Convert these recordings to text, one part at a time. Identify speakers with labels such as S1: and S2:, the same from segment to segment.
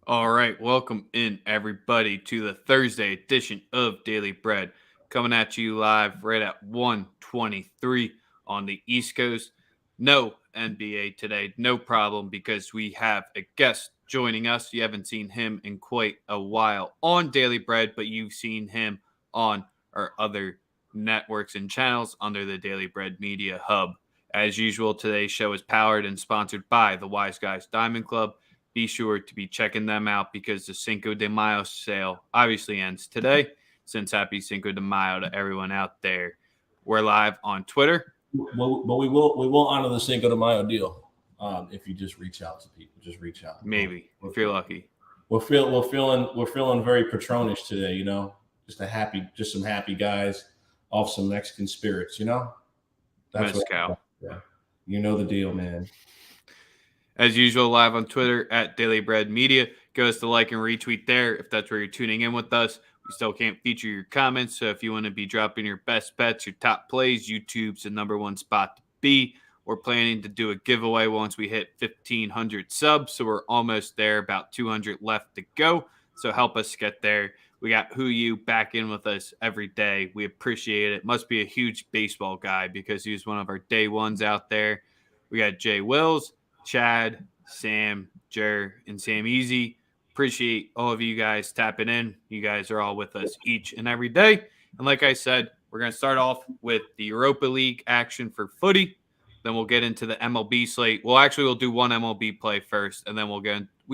S1: All right, welcome in everybody to the Thursday edition of Daily Bread, coming at you live right at 1:23 on the East Coast. No NBA today, no problem because we have a guest joining us. You haven't seen him in quite a while on Daily Bread, but you've seen him on our other networks and channels under the Daily Bread Media Hub. As usual, today's show is powered and sponsored by the Wise Guys Diamond Club. Be sure to be checking them out because the Cinco de Mayo sale obviously ends today. Since happy Cinco de Mayo to everyone out there. We're live on Twitter.
S2: But we will honor the Cinco de Mayo deal if you just reach out to people. Just reach out.
S1: Maybe if you're lucky.
S2: We're feeling very patronish today. Just some happy guys off some Mexican spirits. That's
S1: Mezcal.
S2: Yeah, you know the deal, man.
S1: As usual, live on Twitter at Daily Bread Media. Go us to like and retweet there if that's where you're tuning in with us. We still can't feature your comments, so if you want to be dropping your best bets, your top plays, YouTube's the number one spot to be. We're planning to do a giveaway once we hit 1,500 subs, so we're almost there, about 200 left to go. So help us get there. We got Who You back in with us every day. We appreciate it. Must be a huge baseball guy because he was one of our day ones out there. We got Jay Wills, Chad, Sam, Jer, and Sam Easy. Appreciate all of you guys tapping in. You guys are all with us each and every day. And like I said, we're going to start off with the Europa League action for footy. Then we'll get into the MLB slate. We'll do one MLB play first, and then we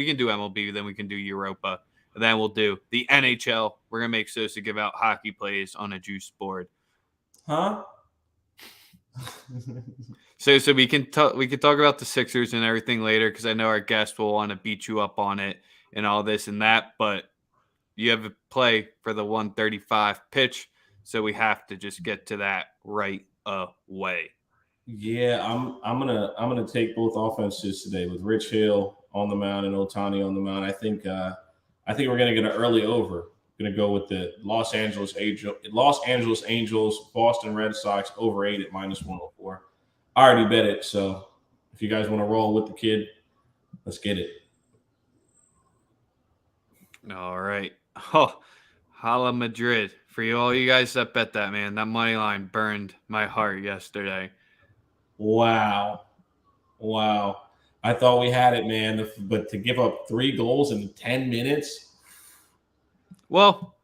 S1: can do MLB, then we can do Europa. And then we'll do the NHL. We're going to make Sosa give out hockey plays on a juice board.
S2: Huh?
S1: So we can talk about the Sixers and everything later because I know our guest will want to beat you up on it and all this and that. But you have a play for the 135 pitch, so we have to just get to that right away.
S2: Yeah, I'm gonna take both offenses today with Rich Hill on the mound and Ohtani on the mound. I think we're gonna get an early over. Going to go with the Los Angeles Angels, Boston Red Sox over 8 at -104. I already bet it, so if you guys want to roll with the kid, let's get it.
S1: All right. Oh, Hala Madrid. For all you guys that bet that, man, that money line burned my heart yesterday.
S2: Wow. I thought we had it, man, but to give up 3 goals in 10 minutes.
S1: Well,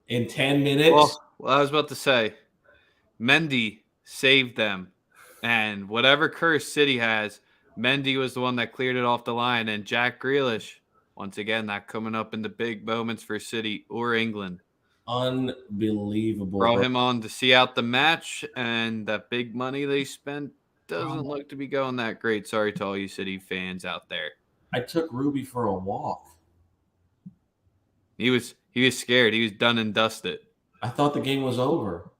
S2: in 10 minutes?
S1: Well, I was about to say, Mendy saved them. And whatever curse City has, Mendy was the one that cleared it off the line. And Jack Grealish, once again, not coming up in the big moments for City or England.
S2: Unbelievable.
S1: Brought him on to see out the match, and that big money they spent doesn't look to be going that great. Sorry to all you City fans out there.
S2: I took Ruby for a walk.
S1: He was scared. He was done and dusted.
S2: I thought the game was over.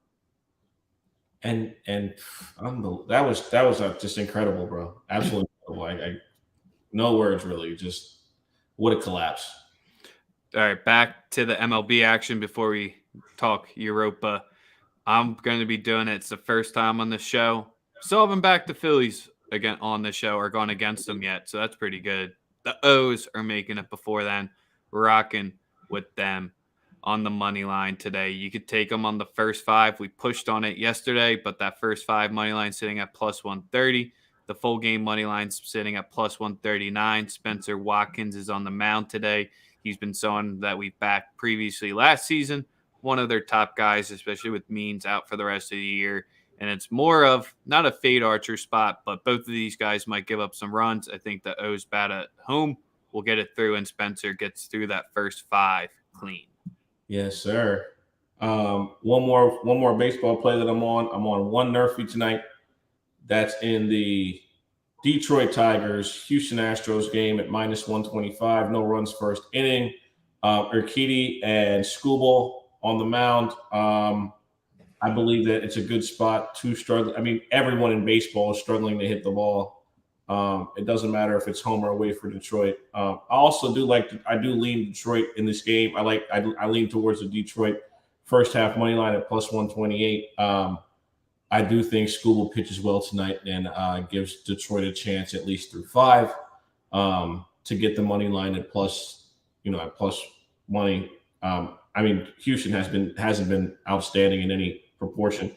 S2: And that was just incredible, bro. Absolutely incredible. I no words really. Just what a collapse.
S1: All right, back to the MLB action before we talk Europa. I'm going to be doing it. It's the first time on the show. Still haven't backed the Phillies again on the show or gone against them yet, so that's pretty good. The O's are making it before then. We're rocking with them on the money line today. You could take them on the first 5. We pushed on it yesterday, but that first 5 money line sitting at +130. The full game money line sitting at +139. Spencer Watkins is on the mound today. He's been someone that we've backed previously last season. One of their top guys, especially with Means out for the rest of the year. And it's more of not a fade archer spot, but both of these guys might give up some runs. I think the O's bat at home will get it through, and Spencer gets through that first 5 clean.
S2: Yes, sir. One more baseball play that I'm on. I'm on one Nerfy tonight. That's in the Detroit Tigers, Houston Astros game at -125. No runs first inning. Urquidy and Skubal on the mound. I believe that it's a good spot to struggle. I mean, everyone in baseball is struggling to hit the ball. It doesn't matter if it's home or away for Detroit. I also do lean Detroit in this game. I lean towards the Detroit first half money line at +128. I do think Skubal pitches well tonight and gives Detroit a chance at least through 5. to get the money line at plus, at plus money. Houston hasn't been outstanding in any proportion.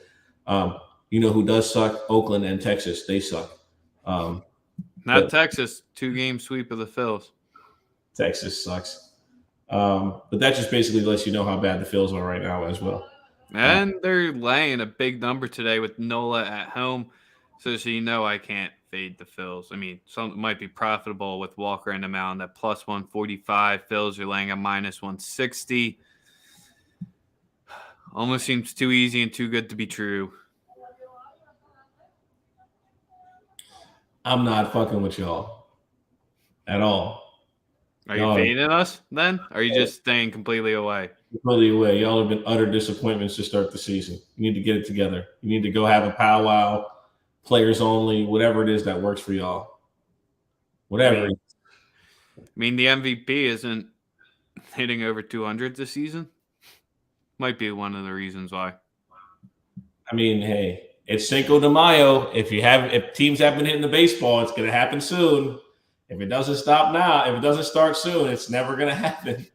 S2: Who does suck? Oakland and Texas. They suck.
S1: Not Texas. 2-game sweep of the Phils.
S2: Texas sucks. But that just basically lets you know how bad the Phils are right now as well.
S1: And they're laying a big number today with Nola at home. So you know I can't fade the Phils. I mean, some might be profitable with Walker and the mound at plus 145. Phils are laying a minus 160. Almost seems too easy and too good to be true.
S2: I'm not fucking with y'all at all.
S1: Are you fading us then? Or are you just staying completely away?
S2: Completely away. Y'all have been utter disappointments to start the season. You need to get it together. You need to go have a powwow, players only, whatever it is that works for y'all. Whatever.
S1: I mean, the MVP isn't hitting over 200 this season. Might be one of the reasons why.
S2: I mean, hey, it's Cinco de Mayo. If teams have been hitting the baseball, it's going to happen soon. If it doesn't stop now, if it doesn't start soon, it's never going to happen.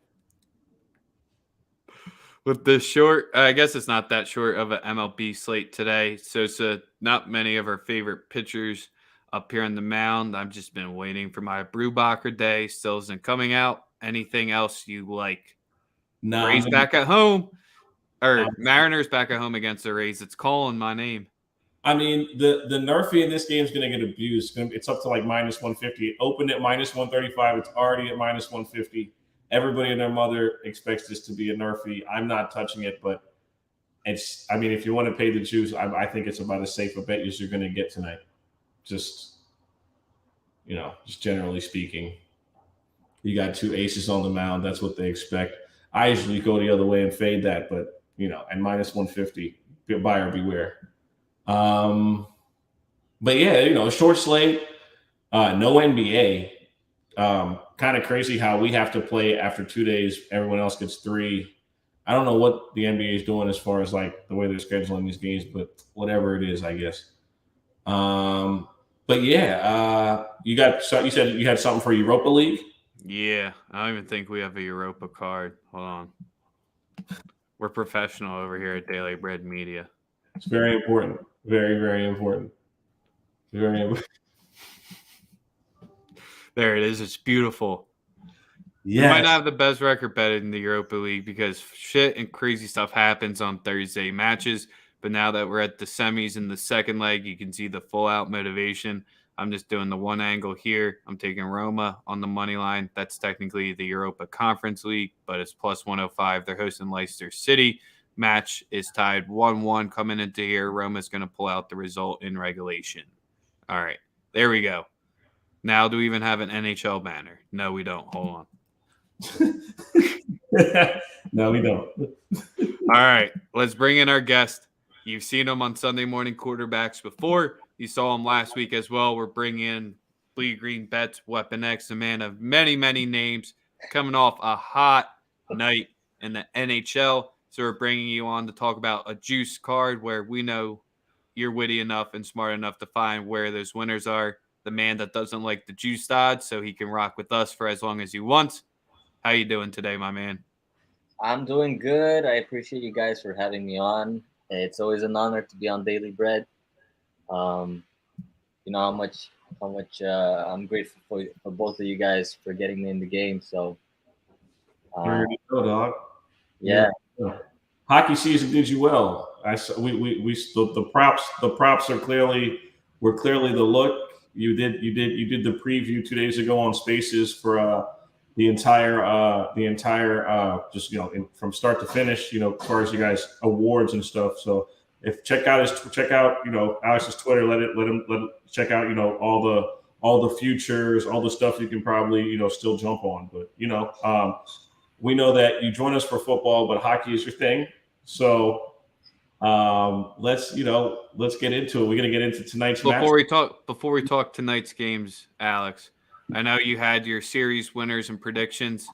S1: With the short, I guess it's not that short of an MLB slate today. Sosa, not many of our favorite pitchers up here on the mound. I've just been waiting for my Brubacher day. Still isn't coming out. Anything else you like?
S2: No,
S1: Rays back at home, or Mariners back at home against the Rays. It's calling my name.
S2: I mean, the Nerfy in this game is going to get abused. It's up to like minus 150. It opened at minus 135. It's already at minus 150. Everybody and their mother expects this to be a Nerfy. I'm not touching it, but if you want to pay the juice, I think it's about as safe a bet as you're going to get tonight. Just generally speaking. You got 2 aces on the mound. That's what they expect. I usually go the other way and fade that, but, and minus 150, buyer beware. But yeah, a short slate, no NBA. Kind of crazy how we have to play after 2 days. Everyone else gets 3. I don't know what the NBA is doing as far as like the way they're scheduling these games, but whatever it is, I guess. But yeah, you said you had something for Europa League.
S1: Yeah, I don't even think we have a Europa card. Hold on. We're professional over here at Daily Bread Media.
S2: It's very important. Very, very important. Very important.
S1: There it is. It's beautiful.
S2: Yeah.
S1: You might not have the best record bet in the Europa League because shit and crazy stuff happens on Thursday matches. But now that we're at the semis in the second leg, you can see the full out motivation. I'm just doing the one angle here. I'm taking Roma on the money line. That's technically the Europa Conference League, but it's plus 105. They're hosting Leicester City. Match is tied 1-1 coming into here. Roma's going to pull out the result in regulation. All right, there we go. Now, do we even have an NHL banner? No, we don't. Hold on.
S2: No, we don't.
S1: All right, let's bring in our guest. You've seen him on Sunday Morning Quarterbacks before. You saw him last week as well. We're bringing in Bleed Green Bets, Weapon X, a man of many, many names, coming off a hot night in the NHL. So we're bringing you on to talk about a juice card where we know you're witty enough and smart enough to find where those winners are. The man that doesn't like the juice odds, so he can rock with us for as long as he wants. How you doing today, my man?
S3: I'm doing good. I appreciate you guys for having me on. It's always an honor to be on Daily Bread. You know how much I'm grateful for both of you guys for getting me in the game. So,
S2: Dog.
S3: Yeah.
S2: Hockey season did you well. The props are clearly the look. You did the preview 2 days ago on Spaces for the entire from start to finish, as far as you guys awards and stuff. So check out Alex's Twitter. Let him check out all the futures, all the stuff you can probably still jump on. But we know that you join us for football, but hockey is your thing. So let's get into it. We're gonna get into tonight's match.
S1: Before we talk tonight's games, Alex, I know you had your series winners and predictions.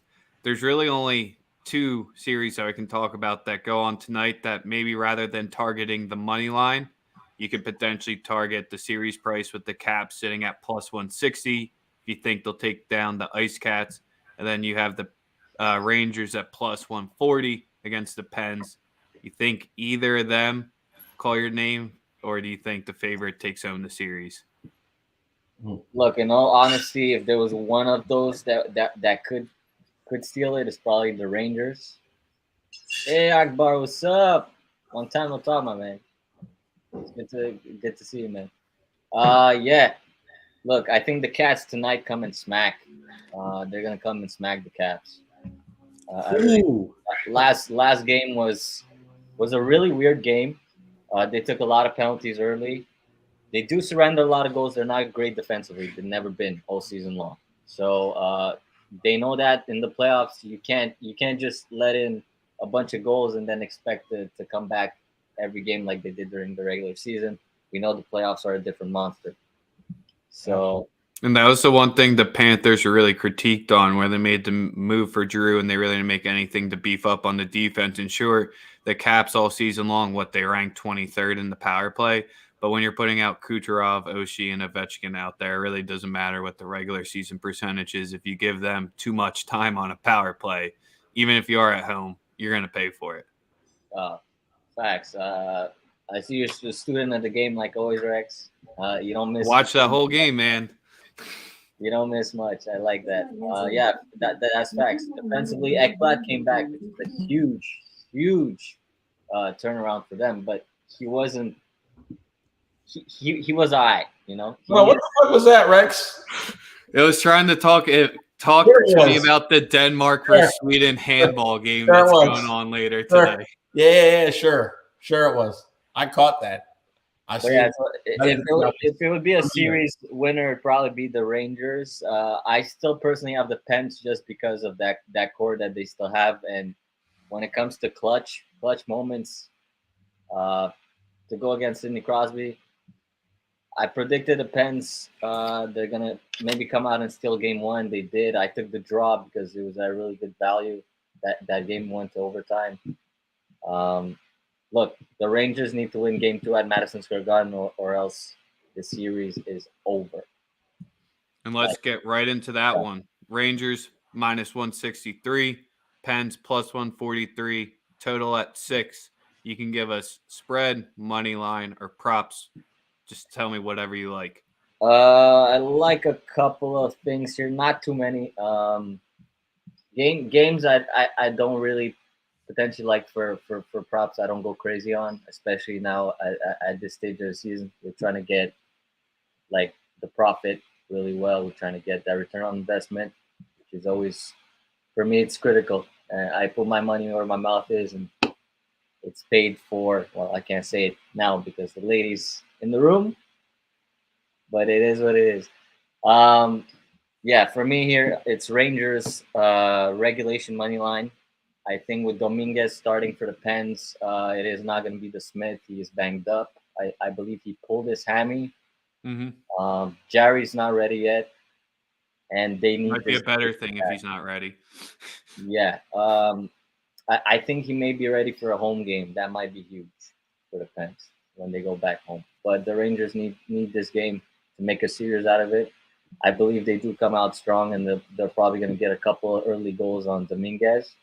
S1: There's really only 2 series that I can talk about that go on tonight that maybe rather than targeting the money line, you could potentially target the series price with the cap sitting at plus 160 if you think they'll take down the Ice Cats. And then you have the Rangers at plus 140 against the Pens. You think either of them call your name, or do you think the favorite takes home the series?
S3: Look, in all honesty, if there was one of those that could steal it, it's probably the Rangers. Hey Akbar, what's up? Long time no talk, my man. It's good to see you, man. Yeah. Look, I think the Cats tonight come and smack. They're gonna come and smack the Caps. Last game was a really weird game. They took a lot of penalties early. They do surrender a lot of goals. They're not great defensively. They've never been all season long. So they know that in the playoffs you can't just let in a bunch of goals and then expect to come back every game like they did during the regular season. We know the playoffs are a different monster. So
S1: And that was the one thing the Panthers were really critiqued on, where they made the move for Drew and they really didn't make anything to beef up on the defense. And sure, the Caps all season long, they ranked 23rd in the power play. But when you're putting out Kucherov, Oshie, and Ovechkin out there, it really doesn't matter what the regular season percentage is. If you give them too much time on a power play, even if you are at home, you're going to pay for it.
S3: Facts. I see you're a student of the game like always, Rex. You don't miss.
S1: Watch that whole game, man.
S3: You don't miss much. I like that. Yeah, that's facts. Defensively, Ekblad came back, which is a huge turnaround for them. But he wasn't. He was alright, you know.
S2: Well, what the fuck was that, Rex?
S1: It was trying to talk to me about the Denmark versus Sweden handball game that's going on later today.
S2: Yeah, sure it was. I caught that.
S3: Yeah, so if it would be a series winner, it'd probably be the Rangers. I still personally have the Pens just because of that core that they still have, and when it comes to clutch moments, to go against Sidney Crosby, I predicted the Pens. They're gonna maybe come out and steal game one. They did. I took the draw because it was a really good value. That game went to overtime. Look, the Rangers need to win game 2 at Madison Square Garden, or else the series is over.
S1: And let's get right into that one. Rangers minus 163, Pens plus 143, total at 6. You can give us spread, money line, or props. Just tell me whatever you like.
S3: I like a couple of things here, not too many. Games I don't really potentially like for props. I don't go crazy on, especially now at this stage of the season. We're trying to get like the profit really well. We're trying to get that return on investment, which is always, for me, it's critical. I put my money where my mouth is, and it's paid for. Well, I can't say it now because the ladies in the room, but it is what it is. Yeah, for me here, it's Rangers regulation money line. I think with Dominguez starting for the Pens, it is not going to be the Smith. He is banged up. I believe he pulled his hammy.
S1: Mm-hmm.
S3: Jarry's not ready yet, and they need.
S1: Might be a better thing if he's not ready.
S3: Yeah, I think he may be ready for a home game. That might be huge for the Pens when they go back home. But the Rangers need this game to make a series out of it. I believe they do come out strong, and they're probably going to get a couple of early goals on Dominguez.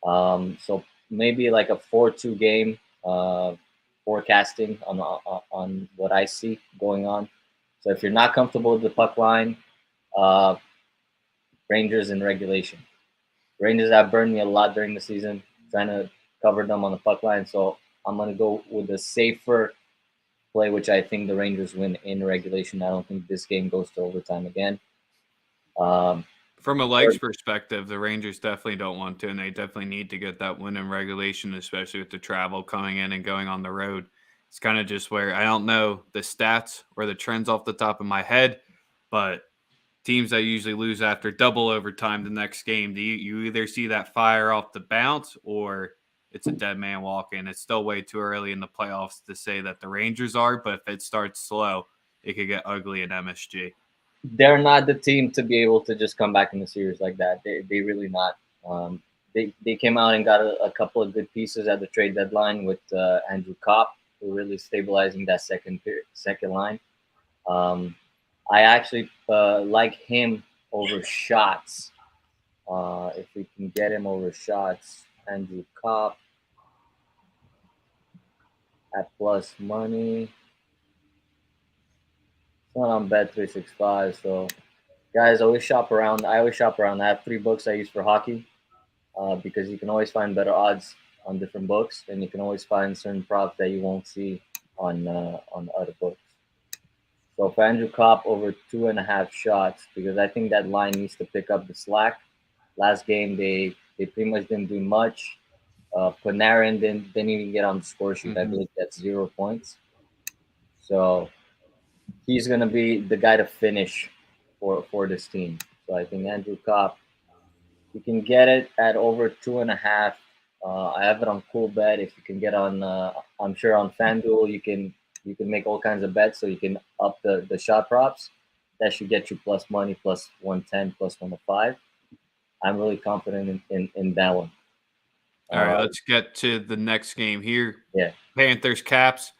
S3: So maybe like a 4-2 game, forecasting on what I see going on. So if you're not comfortable with the puck line, Rangers in regulation. Rangers have burned me a lot during the season, trying to cover them on the puck line. So I'm going to go with the safer play, which I think the Rangers win in regulation. I don't think this game goes to overtime again.
S1: From a likes perspective, the Rangers definitely don't want to, and they definitely need to get that win in regulation, especially with the travel coming in and going on the road. It's kind of just where I don't know the stats or the trends off the top of my head, but teams that usually lose after double overtime the next game, do you either see that fire off the bounce or it's a dead man walking? It's still way too early in the playoffs to say that the Rangers are, but if it starts slow, it could get ugly in MSG.
S3: They're not the team to be able to just come back in the series like that. They really not. They came out and got a couple of good pieces at the trade deadline with Andrew Kopp, who really stabilizing that second line. I actually like him over shots. If we can get him over shots, Andrew Kopp at plus money. It's not on Bet365, so guys, always shop around. I always shop around. I have 3 books I use for hockey because you can always find better odds on different books, and you can always find certain props that you won't see on the other books. So for Andrew Kopp over 2.5 shots, because I think that line needs to pick up the slack. Last game they pretty much didn't do much. Panarin didn't even get on the score sheet. I believe that's 0 points. So he's gonna be the guy to finish for this team. So I think Andrew Kopp, you can get it at over 2.5. I have it on Cool Bet. If you can get on, I'm sure on FanDuel you can make all kinds of bets, so you can up the shot props. That should get you plus money, plus 110, plus 105. I'm really confident in that one.
S1: All right, let's get to the next game here.
S3: Yeah.
S1: Panthers, Caps.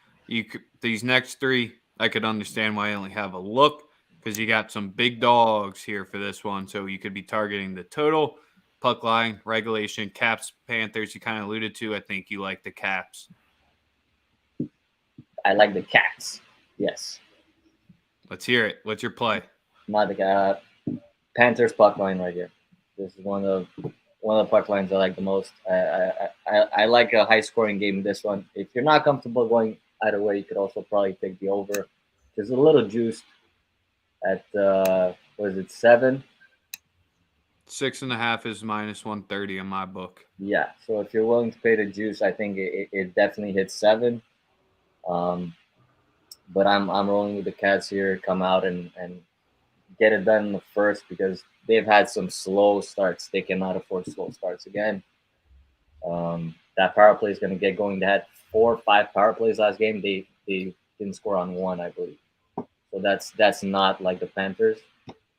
S1: These next 3, I could understand why I only have a look because you got some big dogs here for this one. So you could be targeting the total, puck line, regulation, Caps, Panthers. You kind of alluded to. I think you like the Caps.
S3: I like the Cats. Yes.
S1: Let's hear it. What's your play?
S3: Not the Panthers puck line right here. This is one of the puck lines I like the most. I like a high scoring game in this one. If you're not comfortable going either way, you could also probably take the over. There's a little juice at what is it, 7?
S1: 6.5 is minus 130 in my book.
S3: Yeah. So if you're willing to pay the juice, I think it definitely hits 7. But I'm rolling with the Cats here. Come out and get it done in the first because they've had some slow starts. They cannot afford slow starts again. That power play is going to get going. They had 4 or 5 power plays last game. They didn't score on 1, I believe. So that's not like the Panthers,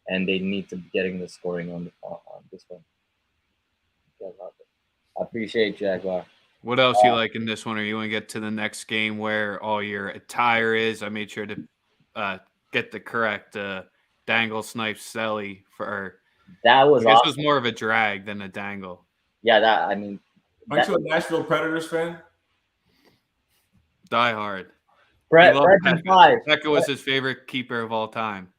S3: and they need to be getting the scoring on this one. I appreciate Jaguar.
S1: What else you like in this one? Or you want to get to the next game where all your attire is? I made sure to get the correct dangle, snipe, selly for.
S3: That was
S1: This
S3: awesome.
S1: was more of a drag than a dangle.
S3: Yeah, I mean.
S2: Aren't you a Nashville Predators fan?
S1: Die hard.
S3: Brett
S1: Pekka was his favorite keeper of all time.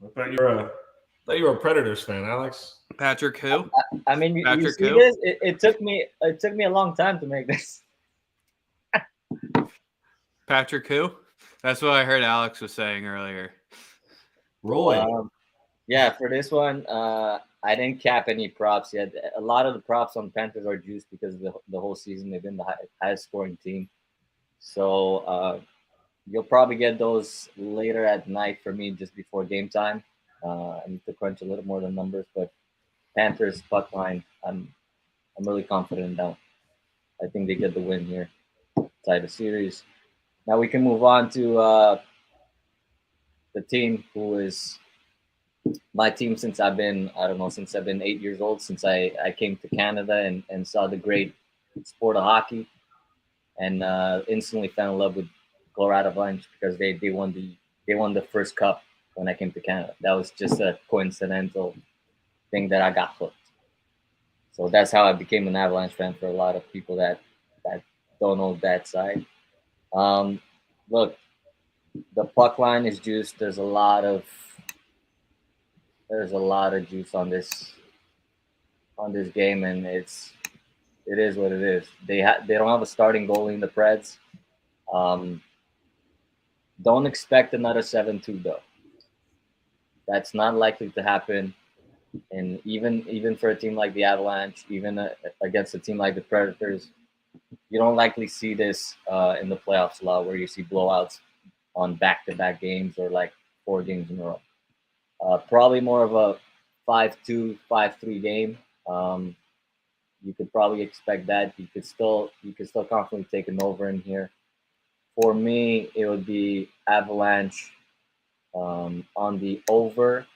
S2: I thought you were a Predators fan, Alex.
S1: Patrick who?
S3: I mean, you see
S1: who?
S3: this? It took me a long time to make this.
S1: Patrick who? That's what I heard Alex was saying earlier.
S2: Roy.
S3: Yeah, for this one, I didn't cap any props yet. A lot of the props on Panthers are juiced because of the whole season they've been the highest scoring team. So you'll probably get those later at night for me, just before game time. I need to crunch a little more than numbers, but Panthers puck line, I'm really confident in that. I think they get the win here, tie the series. Now we can move on to the team who is my team since I've been 8 years old, since I came to Canada and saw the great sport of hockey, and instantly fell in love with Colorado Avalanche because they won the first cup when I came to Canada. That was just a coincidental thing that I got hooked. So that's how I became an Avalanche fan for a lot of people that don't know that side. Look, the puck line is juiced. There's a lot of juice on this game, and it is what it is. They don't have a starting goalie in the Preds. Don't expect another 7-2 though. That's not likely to happen. And even for a team like the Avalanche, even against a team like the Predators, you don't likely see this in the playoffs a lot, where you see blowouts on back-to-back games or like 4 games in a row. Probably more of a 5-2, 5-3 game. You could probably expect that. You could still confidently take an over in here. For me, it would be Avalanche on the over.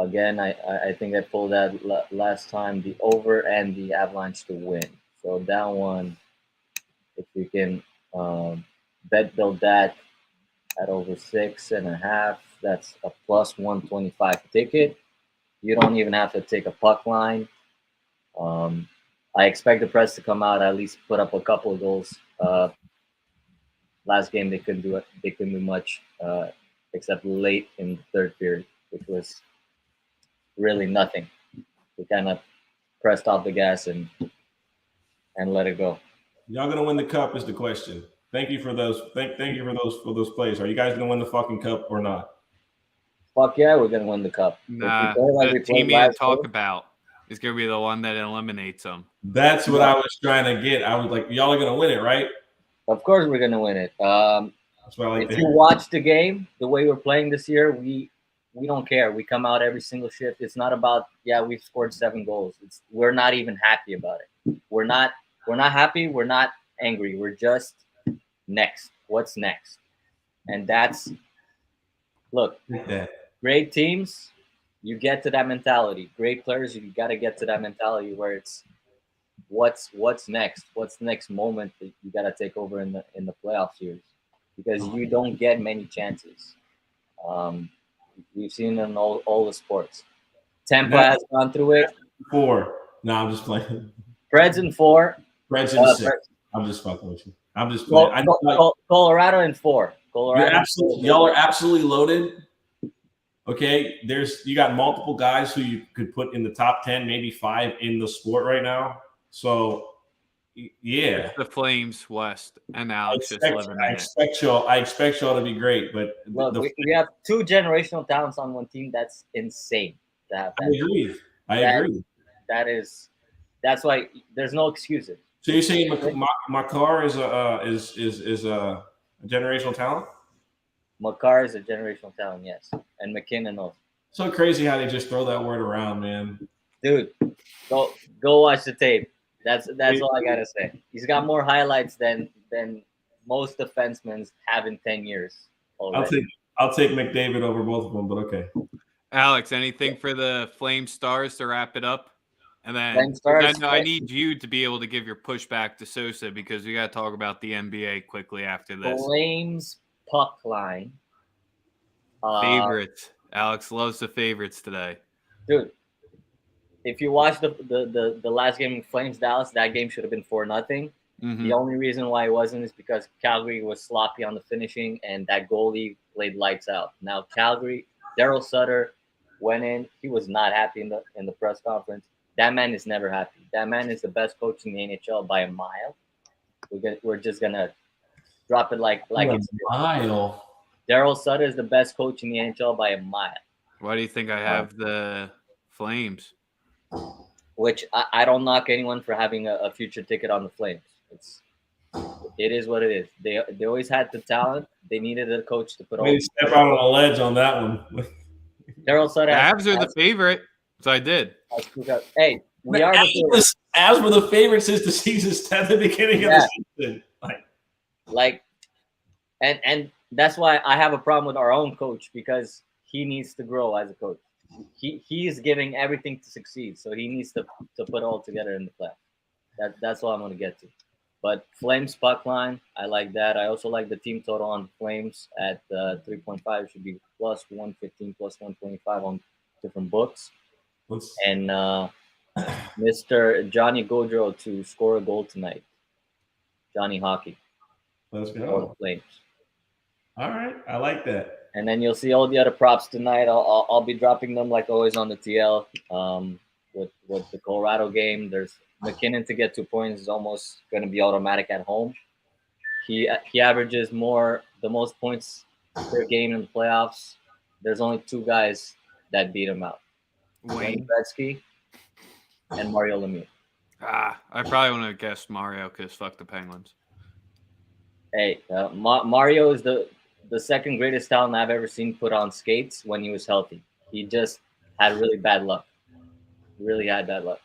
S3: Again, I think I pulled that last time, the over and the Avalanche to win. So that one, if you can bet build that, at over 6.5. That's a plus 125 ticket. You don't even have to take a puck line. I expect the Press to come out, at least put up a couple of goals. Last game they couldn't do it. They couldn't do much except late in the third period, which was really nothing. We kind of pressed off the gas and let it go.
S2: Y'all gonna win the cup is the question. Thank you for those. Thank you for those plays. Are you guys gonna win the fucking cup or not?
S3: Fuck yeah, we're gonna win the cup.
S1: Nah,
S3: like
S1: the team you talk about is gonna be the one that eliminates them.
S2: That's what I was trying to get. I was like, y'all are gonna win it, right?
S3: Of course, we're gonna win it.
S2: That's what I like.
S3: If you watch the game, the way we're playing this year, we don't care. We come out every single shift. It's not about we've scored 7 goals. We're not even happy about it. We're not happy. We're not angry. We're just next. What's next? And that's look. Great teams, you get to that mentality. Great players, you got to get to that mentality where it's what's next? What's the next moment that you got to take over in the playoff series? Because you don't get many chances. We've seen it in all the sports. Tampa has gone through it.
S2: 4. No, I'm just playing.
S3: Preds in 4.
S2: Preds in 6. I'm just fucking with you. I'm just playing.
S3: Colorado in 4. Colorado.
S2: Y'all are absolutely loaded. Okay, you got multiple guys who you could put in the top 10, maybe 5 in the sport right now. So, yeah,
S1: it's the Flames West, and Alex just living in
S2: it. I expect y'all to be great, but
S3: look, we have 2 generational talents on one team. That's insane.
S2: I agree.
S3: That's why there's no excuses.
S2: So you're saying Makar is a generational talent?
S3: Makar is a generational talent, yes, and McKinnon also.
S2: So crazy how they just throw that word around, man.
S3: Dude, go watch the tape. That's all I gotta say. He's got more highlights than most defensemen have in 10 years already.
S2: I'll take McDavid over both of them, but okay.
S1: Alex, anything for the Flame Stars to wrap it up? And then I need you to be able to give your pushback to Sosa because we got to talk about the NBA quickly after this.
S3: Flames puck line.
S1: Favorites. Alex loves the favorites today.
S3: Dude, if you watch the last game of Flames Dallas, that game should have been 4-0. Mm-hmm. The only reason why it wasn't is because Calgary was sloppy on the finishing and that goalie played lights out. Now Calgary, Daryl Sutter went in. He was not happy in the press conference. That man is never happy. That man is the best coach in the NHL by a mile. We're just gonna drop it like it's
S2: a mile.
S3: Daryl Sutter is the best coach in the NHL by a mile.
S1: Why do you think I have the Flames?
S3: Which I don't knock anyone for having a future ticket on the Flames. It is what it is. They always had the talent. They needed a coach to put on.
S2: Step out on a ledge on that one.
S3: Daryl Sutter.
S1: The Avs are the favorite, so I did.
S3: Hey, we are the favorite.
S2: Avs were the favorite since the season started at the beginning of the season.
S3: And that's why I have a problem with our own coach because he needs to grow as a coach. He is giving everything to succeed, so he needs to put it all together in the playoffs. That's what I'm going to get to. But Flames puck line, I like that. I also like the team total on Flames at 3.5. Should be plus 115, plus 125 on different books. And Mr. Johnny Gaudreau to score a goal tonight. Johnny Hockey.
S2: Let's go.
S3: For the Flames.
S2: All right, I like that.
S3: And then you'll see all the other props tonight. I'll be dropping them like always on the TL. With the Colorado game, there's McKinnon to get 2 points is almost going to be automatic at home. He averages the most points per game in the playoffs. There's only 2 guys that beat him out: Wayne Gretzky and Mario Lemieux.
S1: I probably want to guess Mario because fuck the Penguins.
S3: Hey, Mario is the second greatest talent I've ever seen put on skates when he was healthy. He just had really bad luck. Really had bad luck.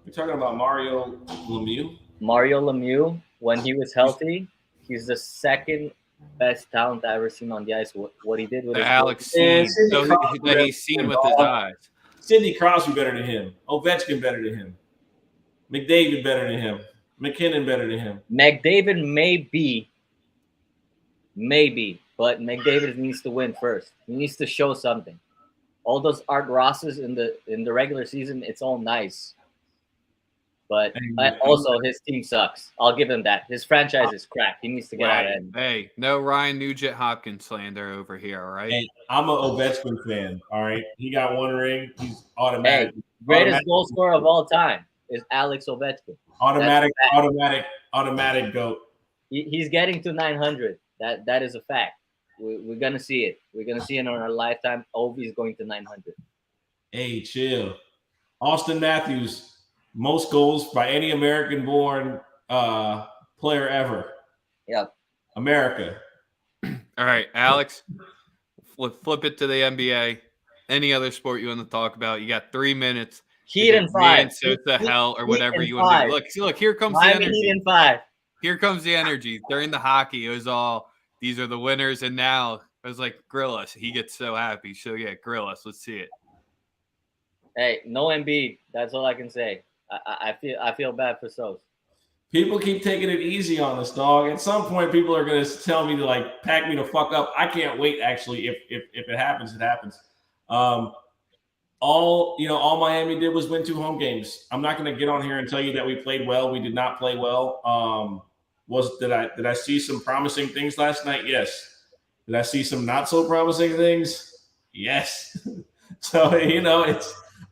S2: You're talking about Mario Lemieux?
S3: Mario Lemieux, when he was healthy, he's the second best talent I've ever seen on the ice. What he did with
S1: Alex seen, so that he's seen with his eyes.
S2: Sidney Crosby better than him. Ovechkin better than him. McDavid better than him. McKinnon better than him.
S3: McDavid may be but McDavid needs to win first. He needs to show something. All those Art Rosses in the regular season, it's all nice. But also, his team sucks. I'll give him that. His franchise is crap. He needs to get out of it.
S1: Hey, no Ryan Nugent-Hopkins slander over here, all right?
S2: Hey, I'm an Ovechkin fan, all right? He got one ring. He's automatic.
S3: Hey, greatest goal scorer of all time is Alex Ovechkin.
S2: Automatic GOAT.
S3: He's getting to 900. That is a fact. We're going to see it. We're going to see it in our lifetime. Ovi is going to 900.
S2: Hey, chill. Austin Matthews, most goals by any American-born player ever.
S3: Yep.
S2: America.
S1: All right, Alex, flip it to the NBA. Any other sport you want to talk about? You got 3 minutes.
S3: Heat and 5.
S1: Sosa, hell, or whatever you want to do. Look, here comes the energy.
S3: Heat and 5.
S1: Here comes the energy. During the hockey, it was all, these are the winners, and now I was like, grill us. He gets so happy. So, yeah, grill us. Let's see it.
S3: Hey, no Embiid. That's all I can say. I feel bad for Sosa.
S2: People keep taking it easy on us, dog. At some point, people are going to tell me to, like, pack me the fuck up. I can't wait, actually. If it happens, it happens. All Miami did was win 2 home games. I'm not going to get on here and tell you that we played well. We did not play well. Did I see some promising things last night? Yes. Did I see some not so promising things? Yes. So,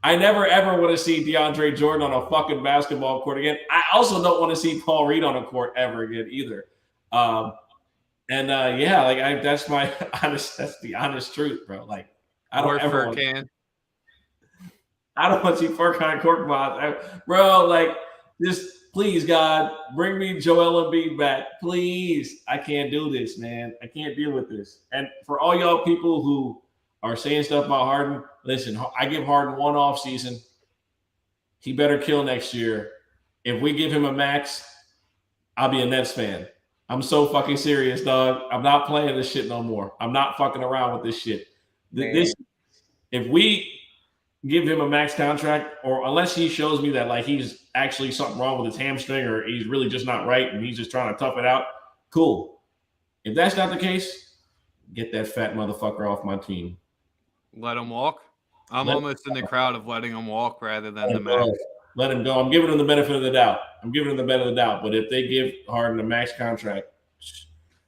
S2: I never ever want to see DeAndre Jordan on a fucking basketball court again. I also don't want to see Paul Reed on a court ever again either. That's the honest truth, bro. Like, I don't ever want to see Furkan Korkmaz. Bro, like, just please, God, bring me Joel Embiid back. Please. I can't do this, man. I can't deal with this. And for all y'all people who are saying stuff about Harden, listen, I give Harden 1 off season. He better kill next year. If we give him a max, I'll be a Nets fan. I'm so fucking serious, dog. I'm not playing this shit no more. I'm not fucking around with this shit. If we give him a max contract, or unless he shows me that, like, he's actually something wrong with his hamstring, or he's really just not right and he's just trying to tough it out, cool. If that's not the case, get that fat motherfucker off my team.
S1: Let him walk. I'm almost in the crowd of letting him walk rather than the max.
S2: Let him go. I'm giving him the benefit of the doubt. But if they give Harden a max contract,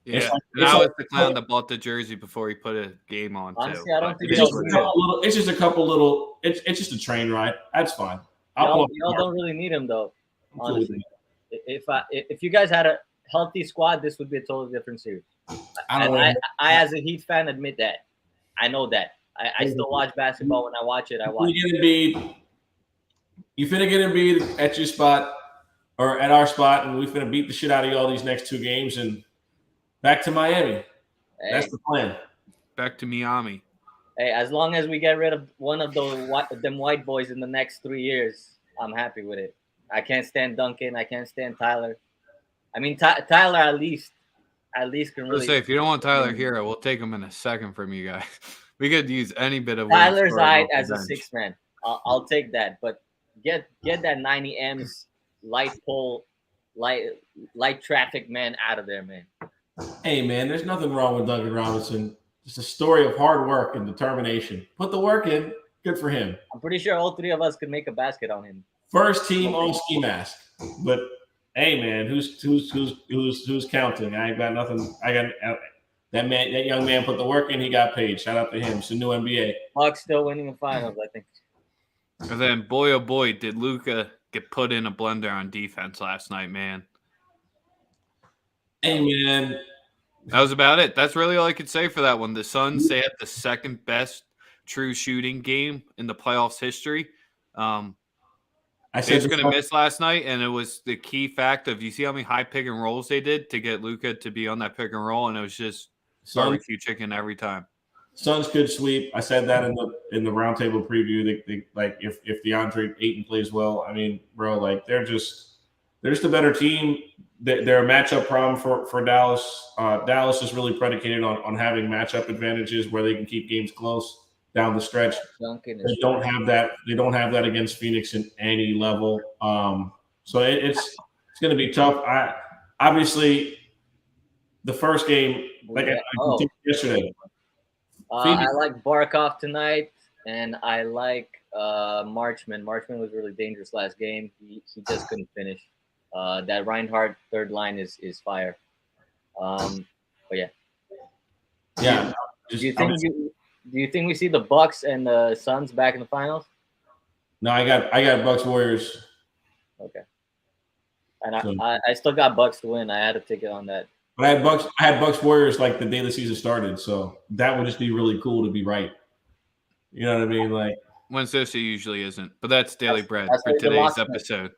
S1: yeah, that was the clown that bought the jersey before he put a game on.
S3: Honestly, I don't think
S2: it's just a couple little. It's just a train ride. That's fine.
S3: Y'all don't really need him though. Honestly, if you guys had a healthy squad, this would be a totally different series. I as a Heat fan, admit that. I know that. I still watch basketball. When I watch it, I watch.
S2: You finna get Embiid at your spot or at our spot, and we finna beat the shit out of you all these next 2 games and back to Miami. Hey, that's the plan.
S1: Back to Miami.
S3: Hey, as long as we get rid of one of them white boys in the next 3 years, I'm happy with it. I can't stand Duncan. I can't stand Tyler. I mean, Tyler at least can really.
S1: Say, if you don't want Tyler Hero, we'll take him in a second from you guys. We could use any bit of
S3: Tyler's height as a 6 man. I'll take that, but get that 90 M's light pole, light traffic man out of there, man.
S2: Hey, man, there's nothing wrong with Duncan Robinson. Just a story of hard work and determination. Put the work in. Good for him.
S3: I'm pretty sure all 3 of us could make a basket on him.
S2: First team on ski mask. But hey, man, who's counting? I ain't got nothing. I got that young man put the work in. He got paid. Shout out to him. It's a new NBA.
S3: Hawks still winning the finals, I think.
S1: And then, boy, oh boy, did Luka get put in a blender on defense last night, man.
S2: Hey, man.
S1: That was about it. That's really all I could say for that one. The Suns, they had the 2nd best true shooting game in the playoffs history.
S2: I said
S1: they're going to miss last night, and it was the key fact of, you see how many high pick and rolls they did to get Luka to be on that pick and roll, and it was just barbecue chicken every time. Suns
S2: could sweep. I said that in the roundtable preview. They like if DeAndre Ayton plays well, I mean, bro, like they're just the better team. They're a matchup problem for Dallas. Dallas is really predicated on having matchup advantages where they can keep games close down the stretch. They don't have that. They don't have that against Phoenix in any level. So it's going to be tough. Obviously The first game, like
S3: Yeah.
S2: I did yesterday.
S3: I like Barkov tonight, and I like Marchman. Marchman was really dangerous last game. He just couldn't finish. That Reinhardt third line is fire. But yeah.
S2: Yeah.
S3: Do you think we see the Bucks and the Suns back in the finals?
S2: No, I got Bucks Warriors.
S3: Okay. And I still got Bucks to win. I had a ticket on that.
S2: But I had Bucks Warriors like the day the season started, so that would just be really cool to be right. You know what I mean? Like
S1: when Sosa usually isn't, but that's Daily Bread
S3: that's
S1: for
S3: what the
S1: today's
S3: locksmith.
S1: episode.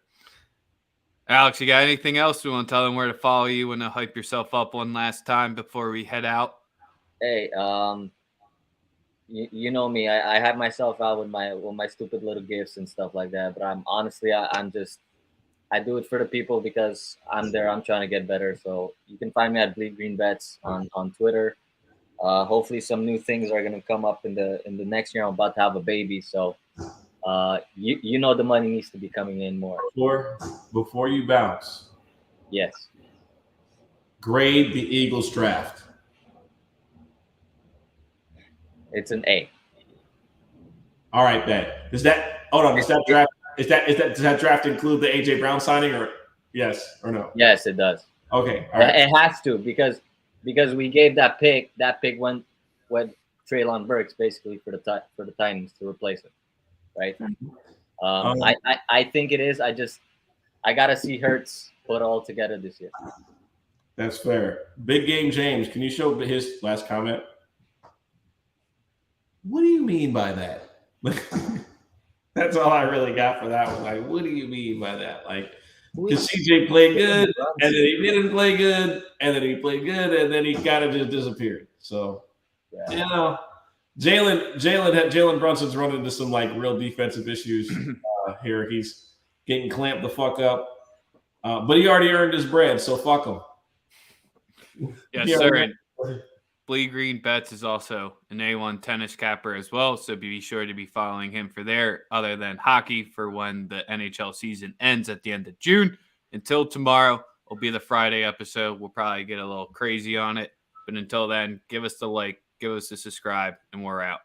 S1: Alex, you got anything else? We want to tell them where to follow you. Want to hype yourself up one last time before we head out?
S3: Hey, you know me. I have myself out with my stupid little gifts and stuff like that. But I'm honestly, I'm just I do it for the people because I'm there. I'm trying to get better. So you can find me at Bleed Green Bets on Twitter. Hopefully, some new things are gonna come up in the next year. I'm about to have a baby, so you know the money needs to be coming in more.
S2: Before you bounce,
S3: Yes.
S2: grade the Eagles draft.
S3: It's an A.
S2: All right, bet. Does that draft does that draft include the AJ Brown signing or yes or no?
S3: Yes, it does.
S2: Okay, all right.
S3: It has to because we gave that pick. That pick went Treylon Burks basically for the Titans to replace him, right? I think it is. I gotta see Hurts put all together this year.
S2: That's fair. Big Game James, can you show his last comment? What do you mean by that? That's all I really got for that one. Like, what do you mean by that? Like, because CJ played good, and then he didn't play good, and then he played good, and then he kind of just disappeared. So, you know, Jalen Brunson's running into some like real defensive issues here. He's getting clamped the fuck up, but he already earned his bread, so fuck him.
S1: Yes, sir. Bleed Green Bets is also an A1 tennis capper as well, so be sure to be following him for there, other than hockey, for when the NHL season ends at the end of June. Until tomorrow will be the Friday episode. We'll probably get a little crazy on it, but until then, give us the like, give us the subscribe, and we're out.